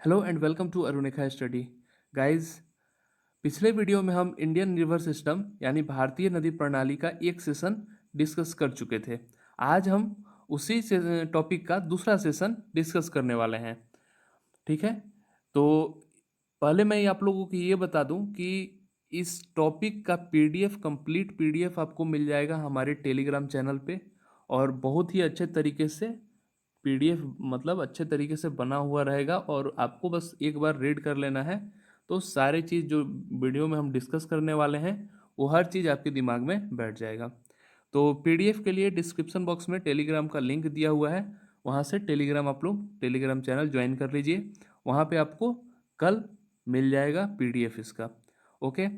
Hello and welcome to Arunika study. Guys, पिछले video में हम इंडियन रिवर सिस्टम यानी भारतीय नदी प्रणाली का एक सेशन डिस्कस कर चुके थे। आज हम उसी से टॉपिक का दूसरा सेशन डिस्कस करने वाले हैं। ठीक है, तो पहले मैं आप लोगों को ये बता दूं कि इस टॉपिक का पीडीएफ, कंप्लीट पीडीएफ आपको मिल जाएगा हमारे टेलीग्राम चैनल पे। और बहुत ही अच्छे तरीके से पीडीएफ मतलब अच्छे तरीके से बना हुआ रहेगा और आपको बस एक बार रीड कर लेना है। तो सारी चीज़ जो वीडियो में हम डिस्कस करने वाले हैं वो हर चीज़ आपके दिमाग में बैठ जाएगा। तो पीडीएफ के लिए डिस्क्रिप्शन बॉक्स में टेलीग्राम का लिंक दिया हुआ है, वहाँ से टेलीग्राम आप लोग टेलीग्राम चैनल ज्वाइन कर लीजिए। वहाँ पे आपको कल मिल जाएगा पीडीएफ इसका। ओके,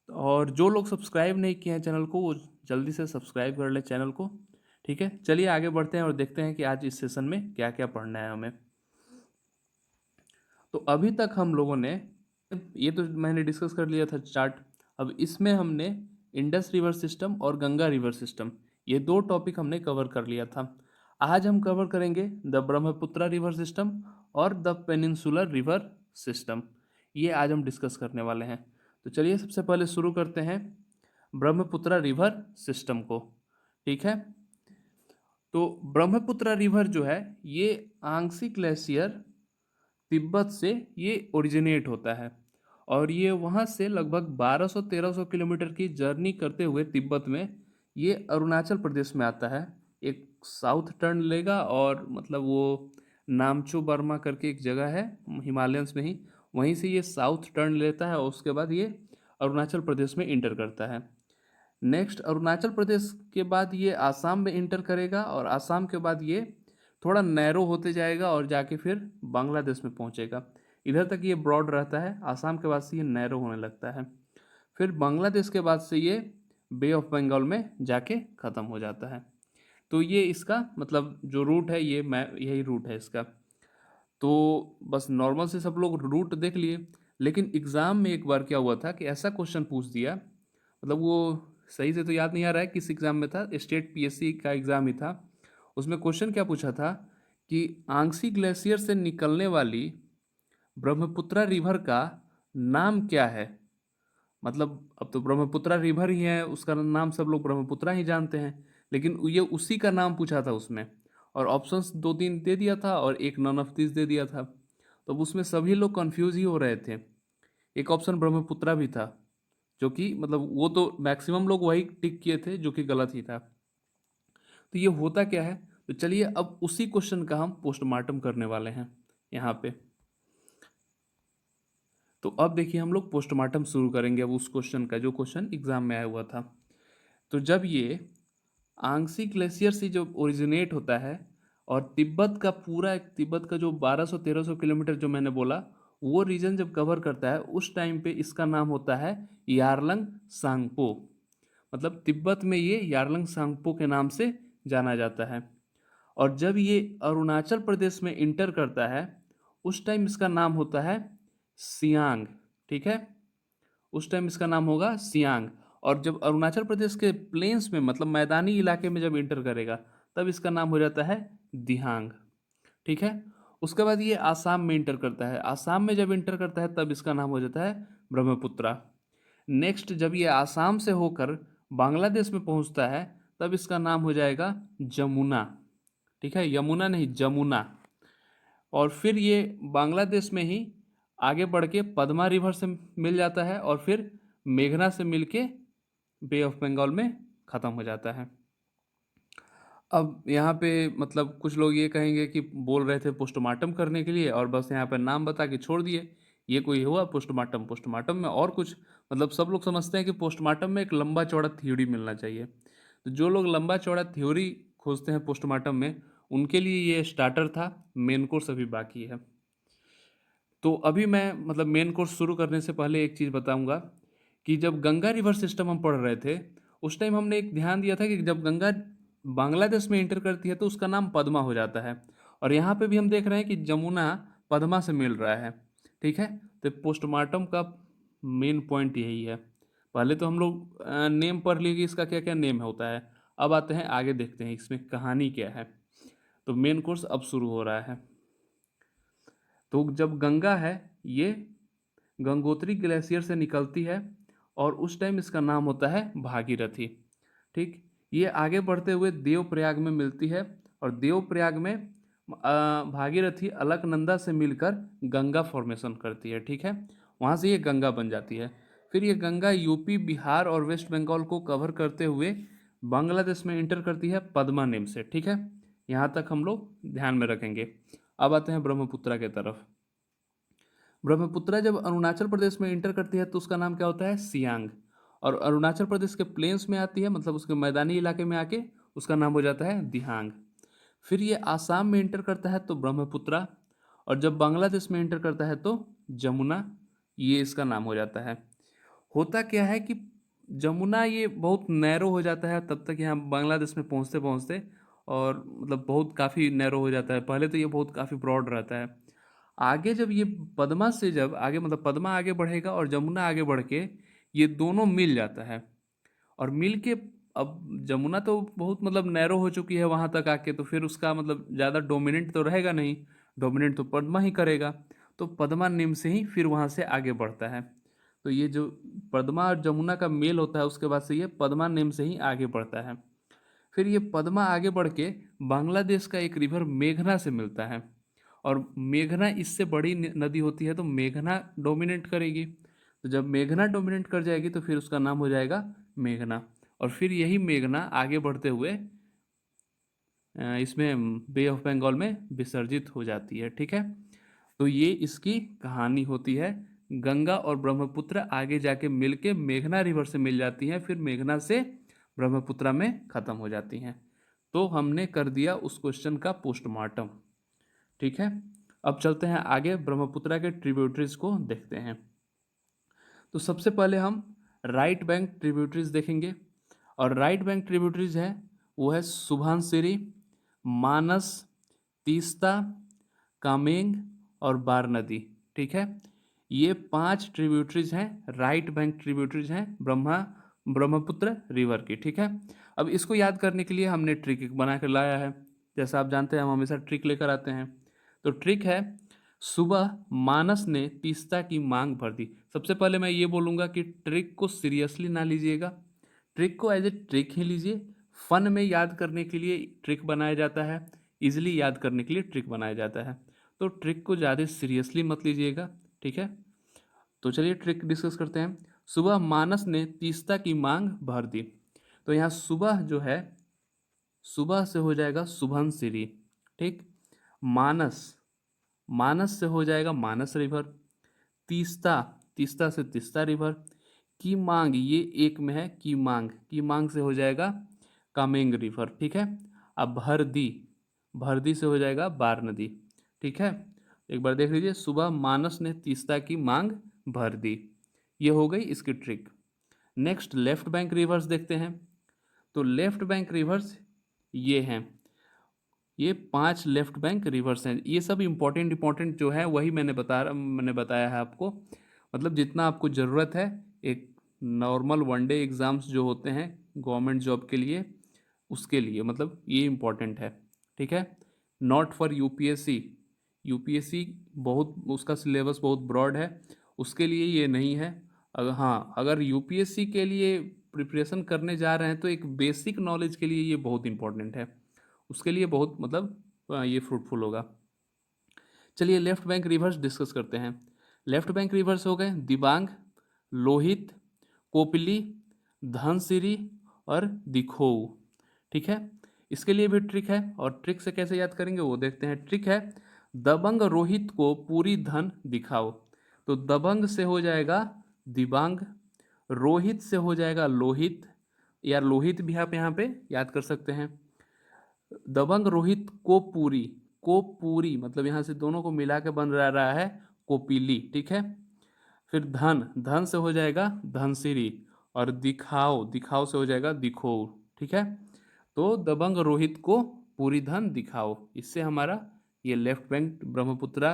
और जो लोग सब्सक्राइब नहीं किए हैं चैनल को वो जल्दी से सब्सक्राइब कर ले चैनल को। ठीक है, चलिए आगे बढ़ते हैं और देखते हैं कि आज इस सेशन में क्या क्या पढ़ना है हमें। तो अभी तक हम लोगों ने, ये तो मैंने डिस्कस कर लिया था चार्ट। अब इसमें हमने इंडस रिवर सिस्टम और गंगा रिवर सिस्टम, ये दो टॉपिक हमने कवर कर लिया था। आज हम कवर करेंगे द ब्रह्मपुत्रा रिवर सिस्टम और द पेनिनसुलर रिवर सिस्टम। ये आज हम डिस्कस करने वाले हैं। तो चलिए सबसे पहले शुरू करते हैं ब्रह्मपुत्रा रिवर सिस्टम को। ठीक है, तो ब्रह्मपुत्रा रिवर जो है ये आंगसी ग्लेशियर तिब्बत से ये ओरिजिनेट होता है और ये वहाँ से लगभग 1200-1300 किलोमीटर की जर्नी करते हुए तिब्बत में ये अरुणाचल प्रदेश में आता है। एक साउथ टर्न लेगा और मतलब वो नामचो बर्मा करके एक जगह है हिमालयंस में ही, वहीं से ये साउथ टर्न लेता है और उसके बाद ये अरुणाचल प्रदेश में इंटर करता है। नेक्स्ट अरुणाचल प्रदेश के बाद ये आसाम में इंटर करेगा और आसाम के बाद ये थोड़ा नैरो होते जाएगा और जाके फिर बांग्लादेश में पहुंचेगा। इधर तक ये ब्रॉड रहता है, आसाम के बाद से ये नैरो होने लगता है। फिर बांग्लादेश के बाद से ये बे ऑफ बंगाल में जाके ख़त्म हो जाता है। तो ये इसका मतलब जो रूट है ये मैं यही रूट है इसका। तो बस नॉर्मल से सब लोग रूट देख लिए, लेकिन एग्ज़ाम में एक बार क्या हुआ था कि ऐसा क्वेश्चन पूछ दिया, मतलब वो सही से तो याद नहीं आ रहा है किस एग्ज़ाम में था, स्टेट पीएससी का एग्ज़ाम ही था। उसमें क्वेश्चन क्या पूछा था कि आंगसी ग्लेशियर से निकलने वाली ब्रह्मपुत्रा रिवर का नाम क्या है। मतलब अब तो ब्रह्मपुत्रा रिवर ही है, उसका नाम सब लोग ब्रह्मपुत्रा ही जानते हैं, लेकिन ये उसी का नाम पूछा था उसमें। और ऑप्शंस दो तीन दे दिया था और एक नॉन ऑफ दिस दे दिया था। तो अब उसमें सभी लोग कंफ्यूज ही हो रहे थे। एक ऑप्शन ब्रह्मपुत्रा भी था, जो कि मतलब वो तो मैक्सिमम लोग वही टिक किए थे जो कि गलत ही था। तो ये होता क्या है, तो चलिए अब उसी क्वेश्चन का हम पोस्टमार्टम करने वाले हैं यहाँ पे। तो अब देखिए हम लोग पोस्टमार्टम शुरू करेंगे अब उस क्वेश्चन का जो क्वेश्चन एग्जाम में आया हुआ था। तो जब ये आंगसी ग्लेशियर से जो ओरिजिनेट होता है और तिब्बत का पूरा एक तिब्बत का जो 1200-1300 किलोमीटर जो मैंने बोला वो रीजन जब कवर करता है उस टाइम पे इसका नाम होता है यारलंग सांगपो। मतलब तिब्बत में ये यारलंग सांगपो के नाम से जाना जाता है। और जब ये अरुणाचल प्रदेश में इंटर करता है उस टाइम इसका नाम होता है सियांग। ठीक है, उस टाइम इसका नाम होगा सियांग। और जब अरुणाचल प्रदेश के प्लेन्स में मतलब मैदानी इलाके में जब इंटर करेगा तब इसका नाम हो जाता है दिहांग। ठीक है, उसके बाद ये आसाम में इंटर करता है, आसाम में जब इंटर करता है तब इसका नाम हो जाता है ब्रह्मपुत्रा। नेक्स्ट जब ये आसाम से होकर बांग्लादेश में पहुंचता है तब इसका नाम हो जाएगा जमुना। ठीक है, यमुना नहीं जमुना। और फिर ये बांग्लादेश में ही आगे बढ़ के पद्मा रिवर से मिल जाता है और फिर मेघना से मिल के बे ऑफ बंगाल में ख़त्म हो जाता है। अब यहाँ पे मतलब कुछ लोग ये कहेंगे कि बोल रहे थे पोस्टमार्टम करने के लिए और बस यहाँ पे नाम बता के छोड़ दिए, ये कोई हुआ पोस्टमार्टम? पोस्टमार्टम में और कुछ मतलब सब लोग समझते हैं कि पोस्टमार्टम में एक लंबा चौड़ा थ्योरी मिलना चाहिए। तो जो लोग लंबा चौड़ा थ्योरी खोजते हैं पोस्टमार्टम में उनके लिए ये स्टार्टर था, मेन कोर्स अभी बाकी है। तो अभी मैं मतलब मेन कोर्स शुरू करने से पहले एक चीज़ बताऊंगा कि जब गंगा रिवर सिस्टम हम पढ़ रहे थे उस टाइम हमने एक ध्यान दिया था कि जब गंगा बांग्लादेश में इंटर करती है तो उसका नाम पद्मा हो जाता है। और यहाँ पे भी हम देख रहे हैं कि जमुना पद्मा से मिल रहा है। ठीक है, तो पोस्टमार्टम का मेन पॉइंट यही है। पहले तो हम लोग नेम पढ़ लिए कि इसका क्या क्या नेम होता है, अब आते हैं आगे देखते हैं इसमें कहानी क्या है। तो मेन कोर्स अब शुरू हो रहा है। तो जब गंगा है ये गंगोत्री ग्लेशियर से निकलती है और उस टाइम इसका नाम होता है भागीरथी। ठीक, ये आगे बढ़ते हुए देवप्रयाग में मिलती है और देवप्रयाग में भागीरथी अलकनंदा से मिलकर गंगा फॉर्मेशन करती है। ठीक है, वहाँ से ये गंगा बन जाती है। फिर ये गंगा यूपी, बिहार और वेस्ट बंगाल को कवर करते हुए बांग्लादेश में इंटर करती है पद्मा नेम से। ठीक है, यहाँ तक हम लोग ध्यान में रखेंगे। अब आते हैं ब्रह्मपुत्रा के तरफ। ब्रह्मपुत्रा जब अरुणाचल प्रदेश में इंटर करती है तो उसका नाम क्या होता है, सियांग। और अरुणाचल प्रदेश के प्लेन्स में आती है, मतलब उसके मैदानी इलाके में आके उसका नाम हो जाता है दिहांग। फिर ये आसाम में इंटर करता है तो ब्रह्मपुत्रा, और जब बांग्लादेश में इंटर करता है तो जमुना, ये इसका नाम हो जाता है। होता क्या है कि जमुना ये बहुत नैरो हो जाता है तब तक यहाँ बांग्लादेश में पहुँचते पहुँचते, और मतलब बहुत काफ़ी नैरो हो जाता है। पहले तो ये बहुत काफ़ी ब्रॉड रहता है। आगे जब ये पद्मा से जब आगे, मतलब पद्मा आगे बढ़ेगा और जमुना आगे बढ़ के ये दोनों मिल जाता है, और मिल के अब जमुना तो बहुत मतलब नैरो हो चुकी है वहाँ तक आके, तो फिर उसका मतलब ज़्यादा डोमिनेंट तो रहेगा नहीं, डोमिनेंट तो पद्मा ही करेगा। तो पद्मा नेम से ही फिर वहाँ से आगे बढ़ता है। तो ये जो पद्मा और जमुना का मेल होता है उसके बाद से ये पद्मा नेम से ही आगे बढ़ता है। फिर ये पद्मा आगे बढ़ के बांग्लादेश का एक रिवर मेघना से मिलता है, और मेघना इससे बड़ी नदी होती है तो मेघना डोमिनेट करेगी। तो जब मेघना डोमिनेट कर जाएगी तो फिर उसका नाम हो जाएगा मेघना, और फिर यही मेघना आगे बढ़ते हुए इसमें बे ऑफ बंगाल में विसर्जित हो जाती है। ठीक है, तो ये इसकी कहानी होती है। गंगा और ब्रह्मपुत्र आगे जाके मिलके मेघना रिवर से मिल जाती हैं, फिर मेघना से ब्रह्मपुत्र में ख़त्म हो जाती हैं। तो हमने कर दिया उस क्वेश्चन का पोस्टमार्टम। ठीक है, अब चलते हैं आगे, ब्रह्मपुत्र के ट्रिब्यूटरीज को देखते हैं। तो सबसे पहले हम राइट बैंक ट्रिब्यूटरीज देखेंगे, और राइट बैंक ट्रिब्यूटरीज है वो है सुबनसिरी, मानस, तीस्ता, कामेंग और बारनदी। ठीक है, ये 5 ट्रिब्यूटरीज हैं, राइट बैंक ट्रिब्यूटरीज हैं ब्रह्मपुत्र रिवर की। ठीक है, अब इसको याद करने के लिए हमने ट्रिक बना कर लाया है। जैसा आप जानते हैं हम हमेशा ट्रिक लेकर आते हैं। तो ट्रिक है, सुबह मानस ने तीस्ता की मांग भर दी। सबसे पहले मैं ये बोलूँगा कि ट्रिक को सीरियसली ना लीजिएगा, ट्रिक को एज ए ट्रिक ही लीजिए। फन में याद करने के लिए ट्रिक बनाया जाता है, इजीली याद करने के लिए ट्रिक बनाया जाता है। तो ट्रिक को ज़्यादा सीरियसली मत लीजिएगा। ठीक है, तो चलिए ट्रिक डिस्कस करते हैं। सुबह मानस ने तीस्ता की मांग भर दी। तो यहाँ सुबह जो है, सुबह से हो जाएगा सुबनसिरी। ठीक, मानस, मानस से हो जाएगा मानस रिवर। तीस्ता, तीस्ता से तीस्ता रिवर। की मांग, ये एक में है, की मांग से हो जाएगा कामेंग रिवर। ठीक है, अब भरदी, भरदी से हो जाएगा बारनदी। ठीक है, एक बार देख लीजिए, सुबह मानस ने तीस्ता की मांग भर दी, ये हो गई इसकी trick. Next left bank reverse देखते हैं। तो लेफ्ट बैंक रिवर्स ये हैं, ये 5 लेफ्ट बैंक रिवर्स हैं। ये सब इंपॉर्टेंट इंपॉर्टेंट जो है वही मैंने बताया है आपको, मतलब जितना आपको ज़रूरत है एक नॉर्मल वनडे एग्ज़ाम्स जो होते हैं गवर्नमेंट जॉब के लिए, उसके लिए मतलब ये इम्पॉर्टेंट है। ठीक है, नॉट फॉर यूपीएससी, यूपीएससी बहुत उसका सिलेबस बहुत ब्रॉड है, उसके लिए ये नहीं है। अगर हाँ, अगर यूपीएससी के लिए प्रिपरेशन करने जा रहे हैं तो एक बेसिक नॉलेज के लिए ये बहुत इंपॉर्टेंट है, उसके लिए बहुत मतलब ये फ्रूटफुल होगा। चलिए लेफ्ट बैंक रिवर्स डिस्कस करते हैं। लेफ्ट बैंक रिवर्स हो गए दिबांग, लोहित, कोपली, धनसिरी और दिखोऊ। ठीक है, इसके लिए भी ट्रिक है, और ट्रिक से कैसे याद करेंगे वो देखते हैं। ट्रिक है, दबंग रोहित को पूरी धन दिखाओ। तो दबंग से हो जाएगा दिबांग, रोहित से हो जाएगा लोहित, या लोहित भी आप यहाँ पे याद कर सकते हैं। दबंग रोहित को पूरी, को पूरी मतलब यहाँ से दोनों को मिला के बन रहा है कोपिली। ठीक है, फिर धन, धन से हो जाएगा धनसिरी, और दिखाओ, दिखाओ से हो जाएगा दिखो। ठीक है, तो दबंग रोहित को पूरी धन दिखाओ, इससे हमारा ये लेफ्ट बैंक ब्रह्मपुत्रा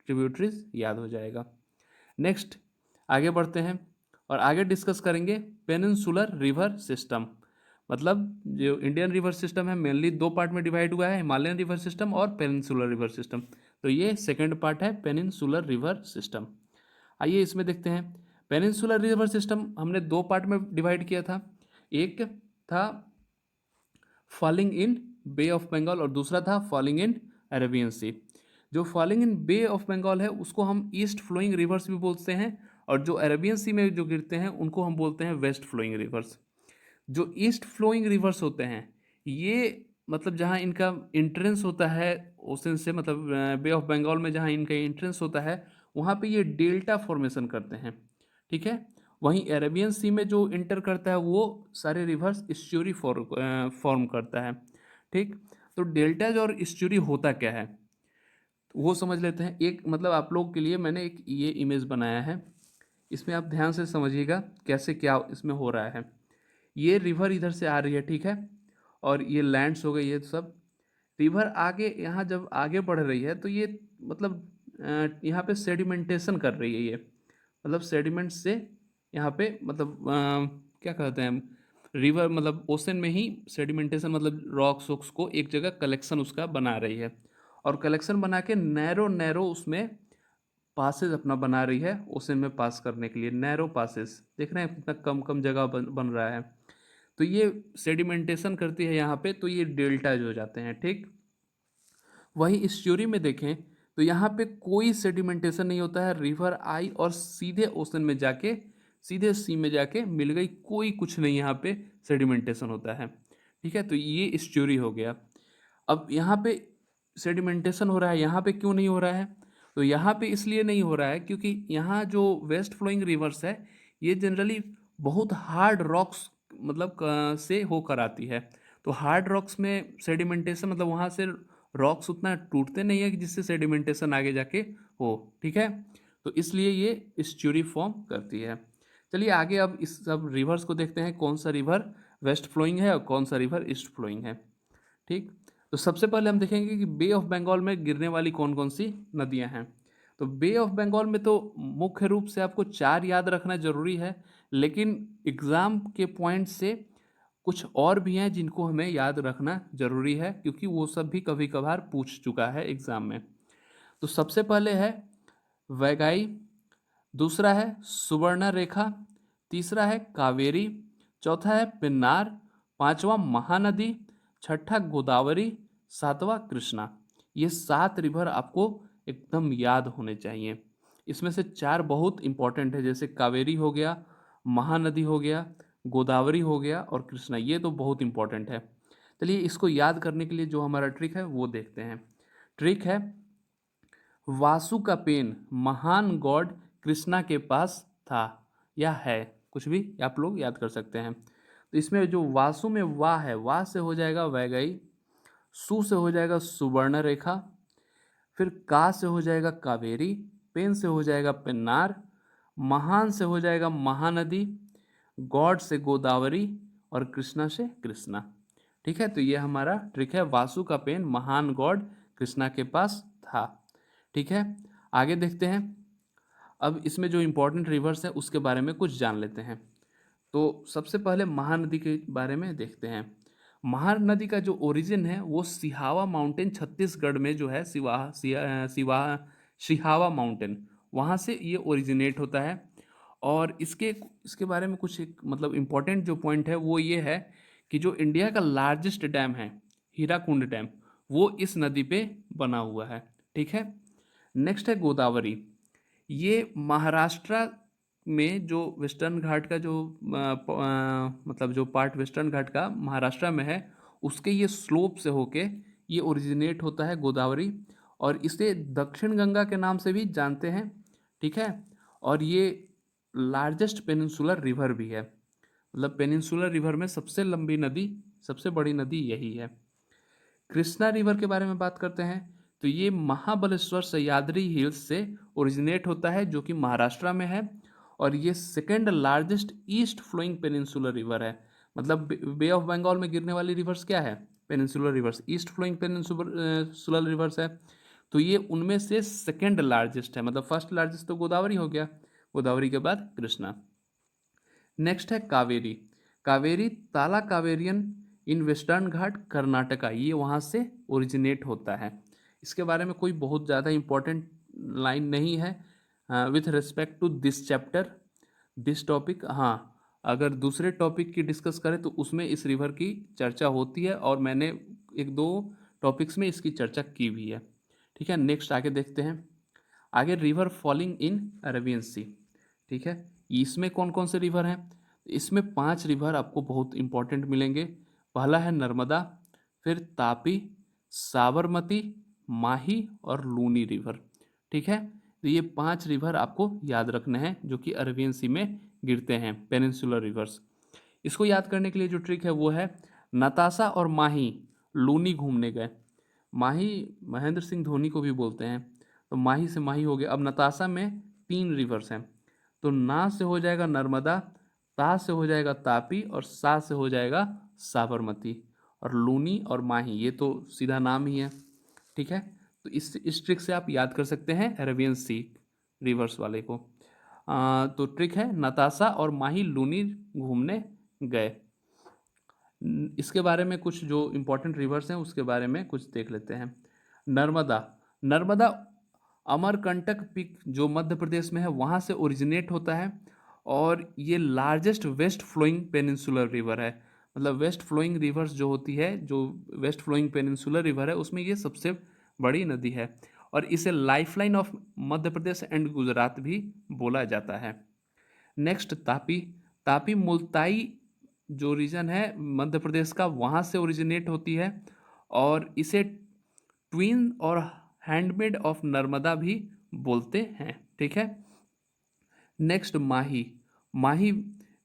ट्रिब्यूटरीज याद हो जाएगा। नेक्स्ट आगे बढ़ते हैं और आगे डिस्कस करेंगे पेनिनसुलर रिवर सिस्टम। मतलब जो इंडियन रिवर सिस्टम है मेनली 2 पार्ट में डिवाइड हुआ है, हिमालयन रिवर सिस्टम और पेनिनसुलर रिवर सिस्टम। तो ये सेकंड पार्ट है पेनिनसुलर रिवर सिस्टम। आइए इसमें देखते हैं। पेनिनसुलर रिवर सिस्टम हमने दो पार्ट में डिवाइड किया था। एक था falling in Bay of Bengal और दूसरा था फॉलिंग इन अरेबियन सी। जो falling in Bay of Bengal है उसको हम ईस्ट फ्लोइंग रिवर्स भी बोलते हैं, और जो अरेबियन सी में जो गिरते हैं उनको हम बोलते हैं वेस्ट फ्लोइंग रिवर्स। जो ईस्ट फ्लोइंग रिवर्स होते हैं ये मतलब जहाँ इनका इंट्रेंस होता है ओशन से, मतलब बे ऑफ बंगाल में जहाँ इनका इंट्रेंस होता है वहाँ पे ये डेल्टा फॉर्मेशन करते हैं, ठीक है। वहीं अरेबियन सी में जो इंटर करता है वो सारे रिवर्स इस्च्यूरी फॉर्म करता है, ठीक। तो डेल्टाज और इस्च्यूरी होता क्या है तो वो समझ लेते हैं। एक मतलब आप लोग के लिए मैंने एक ये इमेज बनाया है, इसमें आप ध्यान से समझिएगा कैसे क्या इसमें हो रहा है। ये रिवर इधर से आ रही है, ठीक है, और ये लैंड्स हो गए ये सब। रिवर आगे यहाँ जब आगे बढ़ रही है तो ये मतलब यहाँ पे सेडिमेंटेशन कर रही है ये, मतलब सेडिमेंट से यहाँ पे मतलब क्या कहते हैं रिवर, मतलब ओशन में ही सेडिमेंटेशन, मतलब रॉक्स वॉक्स को एक जगह कलेक्शन उसका बना रही है, और कलेक्शन बना के नैरो नैरो उसमें पासेज अपना बना रही है ओशन में पास करने के लिए। नैरो पासेस देख रहे हैं कितना कम कम जगह बन रहा है। तो ये सेडिमेंटेशन करती है यहाँ पे, तो ये डेल्टाज हो जाते हैं, ठीक। वहीं इस्च्यूरी में देखें तो यहाँ पे कोई सेडिमेंटेशन नहीं होता है, रिवर आई और सीधे ओशन में जाके सीधे सी में जाके मिल गई, कोई कुछ नहीं यहाँ पे सेडिमेंटेशन होता है, ठीक है। तो ये इस्च्यूरी हो गया। अब यहाँ पे सेडिमेंटेशन हो रहा है, यहाँ पे क्यों नहीं हो रहा है? तो यहाँ पे इसलिए नहीं हो रहा है क्योंकि यहाँ जो वेस्ट फ्लोइंग रिवर्स है ये जनरली बहुत हार्ड रॉक्स मतलब से होकर आती है। तो हार्ड रॉक्स में सेडिमेंटेशन मतलब वहाँ से रॉक्स उतना टूटते नहीं है कि जिससे सेडिमेंटेशन आगे जाके हो, ठीक है। तो इसलिए ये इस्च्यूरी फॉर्म करती है। चलिए आगे अब इस सब रिवर्स को देखते हैं, कौन सा रिवर वेस्ट फ्लोइंग है और कौन सा रिवर ईस्ट फ्लोइंग है, ठीक। तो सबसे पहले हम देखेंगे कि बे ऑफ बंगाल में गिरने वाली कौन कौन सी नदियां हैं। तो बे ऑफ बंगाल में तो मुख्य रूप से आपको चार याद रखना जरूरी है, लेकिन एग्जाम के पॉइंट से कुछ और भी हैं जिनको हमें याद रखना जरूरी है क्योंकि वो सब भी कभी कभार पूछ चुका है एग्जाम में। तो सबसे पहले है वैगाई, दूसरा है सुवर्ण रेखा, तीसरा है कावेरी, चौथा है पिन्नार, पांचवा महानदी, छठा गोदावरी, सातवां कृष्णा। ये सात रिवर आपको एकदम याद होने चाहिए। इसमें से चार बहुत इंपॉर्टेंट है, जैसे कावेरी हो गया, महानदी हो गया, गोदावरी हो गया और कृष्णा, ये तो बहुत इंपॉर्टेंट है। चलिए इसको याद करने के लिए जो हमारा ट्रिक है वो देखते हैं। ट्रिक है वासु का पेन महान गॉड कृष्णा के पास था या है, कुछ भी आप लोग याद कर सकते हैं। तो इसमें जो वासु में वा है, वा से हो जाएगा वैगई, सु से हो जाएगा सुवर्ण रेखा, फिर का से हो जाएगा कावेरी, पेन से हो जाएगा पेन्नार, महान से हो जाएगा महानदी, गॉड से गोदावरी और कृष्णा से कृष्णा, ठीक है। तो ये हमारा ट्रिक है, वासु का पेन महान गॉड कृष्णा के पास था, ठीक है। आगे देखते हैं। अब इसमें जो इंपॉर्टेंट रिवर्स है उसके बारे में कुछ जान लेते हैं। तो सबसे पहले महानदी के बारे में देखते हैं। महानदी का जो ओरिजिन है वो सिहावा माउंटेन छत्तीसगढ़ में जो है सिहावा माउंटेन, वहाँ से ये ओरिजिनेट होता है। और इसके इसके बारे में कुछ एक मतलब इम्पोर्टेंट जो पॉइंट है वो ये है कि जो इंडिया का लार्जेस्ट डैम है हीराकुंड डैम, वो इस नदी पे बना हुआ है, ठीक है। नेक्स्ट है गोदावरी। ये महाराष्ट्र में जो वेस्टर्न घाट का जो मतलब जो पार्ट वेस्टर्न घाट का महाराष्ट्र में है उसके ये स्लोप से होके ये ओरिजिनेट होता है गोदावरी, और इसे दक्षिण गंगा के नाम से भी जानते हैं, ठीक है। और ये लार्जेस्ट पेनिनसुलर रिवर भी है, मतलब पेनिनसुलर रिवर में सबसे लंबी नदी, सबसे बड़ी नदी यही है। कृष्णा रिवर के बारे में बात करते हैं। तो ये महाबलेश्वर सह्याद्री हिल्स से ओरिजिनेट होता है जो कि महाराष्ट्र में है, और ये second largest east flowing peninsular river है। मतलब बे ऑफ बंगाल में गिरने वाली रिवर्स क्या है? Peninsular rivers, east flowing peninsular rivers है। तो ये उनमें से सेकेंड लार्जेस्ट है, मतलब फर्स्ट लार्जेस्ट तो गोदावरी हो गया, गोदावरी के बाद कृष्णा। नेक्स्ट है कावेरी। कावेरी ताला कावेरियन इन वेस्टर्न घाट कर्नाटका, ये वहाँ से ओरिजिनेट होता है, इसके बारे में कोई बहुत ज़्यादा इम्पोर्टेंट लाइन नहीं है with respect to this chapter this topic. हाँ, अगर दूसरे टॉपिक की डिस्कस करें तो उसमें इस रिवर की चर्चा होती है और मैंने एक दो टॉपिक्स में इसकी चर्चा की भी है। ठीक है, नेक्स्ट आगे देखते हैं। आगे रिवर फॉलिंग इन अरेबियन सी। ठीक है, इसमें कौन कौन से रिवर हैं? इसमें 5 रिवर आपको बहुत इंपॉर्टेंट मिलेंगे। पहला है नर्मदा, फिर तापी, साबरमती, माही और लूनी रिवर। ठीक है, तो ये 5 रिवर आपको याद रखने हैं जो कि अरेबियन सी में गिरते हैं, पेनिनसुलर रिवर्स। इसको याद करने के लिए जो ट्रिक है वो है नताशा और माही लूनी घूमने गए। माही महेंद्र सिंह धोनी को भी बोलते हैं, तो माही से माही हो गया। अब नताशा में 3 रिवर्स हैं, तो ना से हो जाएगा नर्मदा, ता से हो जाएगा तापी और सा से हो जाएगा साबरमती। और लूनी और माही ये तो सीधा नाम ही है। ठीक है, तो इस ट्रिक से आप याद कर सकते हैं अरेबियन सी रिवर्स वाले को। तो ट्रिक है नताशा और माही लूनी घूमने गए। इसके बारे में कुछ जो इम्पोर्टेंट रिवर्स हैं उसके बारे में कुछ देख लेते हैं। नर्मदा, नर्मदा अमरकंटक पीक जो मध्य प्रदेश में है वहाँ से ओरिजिनेट होता है और ये largest west flowing peninsular river है। मतलब वेस्ट फ्लोइंग रिवर्स जो होती है, जो वेस्ट फ्लोइंग पेनिनसुलर रिवर है उसमें ये सबसे बड़ी नदी है और इसे lifeline of Madhya Pradesh and Gujarat भी बोला जाता है। नेक्स्ट तापी, तापी मुल्ताई जो रीजन है मध्य प्रदेश का वहाँ से ओरिजिनेट होती है और इसे ट्विन और हैंडमेड ऑफ नर्मदा भी बोलते हैं। ठीक है, नेक्स्ट माही, माही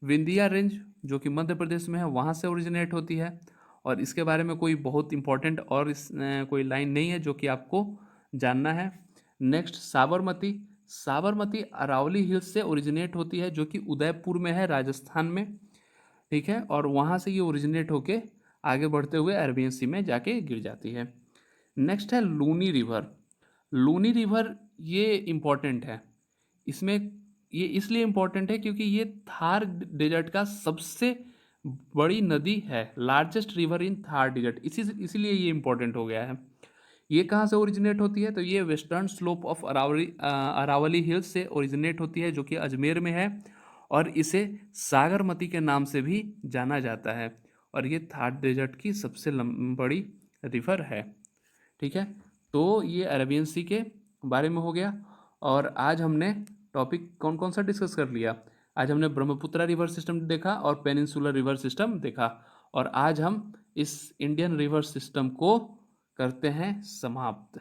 विंध्या रेंज जो कि मध्य प्रदेश में है वहाँ से ओरिजिनेट होती है और इसके बारे में कोई बहुत इंपॉर्टेंट और कोई लाइन नहीं है जो कि आपको जानना है। नेक्स्ट साबरमती, साबरमती अरावली हिल्स से ओरिजिनेट होती है जो कि उदयपुर में है राजस्थान में। ठीक है, और वहाँ से ये ओरिजिनेट होके आगे बढ़ते हुए अरेबियन सी में जाके गिर जाती है। नेक्स्ट है लूनी रिवर, लूनी रिवर ये इम्पॉर्टेंट है। इसमें ये इसलिए इम्पोर्टेंट है क्योंकि ये थार डेजर्ट का सबसे बड़ी नदी है, largest river in Thar Desert, इसीलिए ये इम्पोर्टेंट हो गया है। ये कहाँ से ओरिजिनेट होती है? तो ये western slope of Aravalli hills से ओरिजिनेट होती है जो कि अजमेर में है और इसे सागरमती के नाम से भी जाना जाता है और ये थार डेजर्ट की सबसे बड़ी रिवर है। ठीक है, तो ये अरेबियन सी के बारे में हो गया। और आज हमने टॉपिक कौन कौन सा डिस्कस कर लिया? आज हमने ब्रह्मपुत्रा रिवर सिस्टम देखा और पेनिनसुलर रिवर सिस्टम देखा और आज हम इस इंडियन रिवर सिस्टम को करते हैं समाप्त।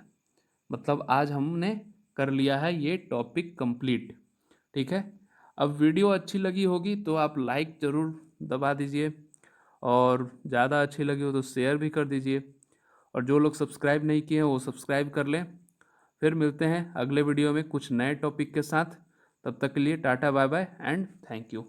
मतलब आज हमने कर लिया है ये टॉपिक कंप्लीट। ठीक है, अब वीडियो अच्छी लगी होगी तो आप लाइक ज़रूर दबा दीजिए और ज़्यादा अच्छी लगी हो तो शेयर भी कर दीजिए और जो लोग सब्सक्राइब नहीं किए हैं वो सब्सक्राइब कर लें। फिर मिलते हैं अगले वीडियो में कुछ नए टॉपिक के साथ। तब तक के लिए tata bye bye and thank you.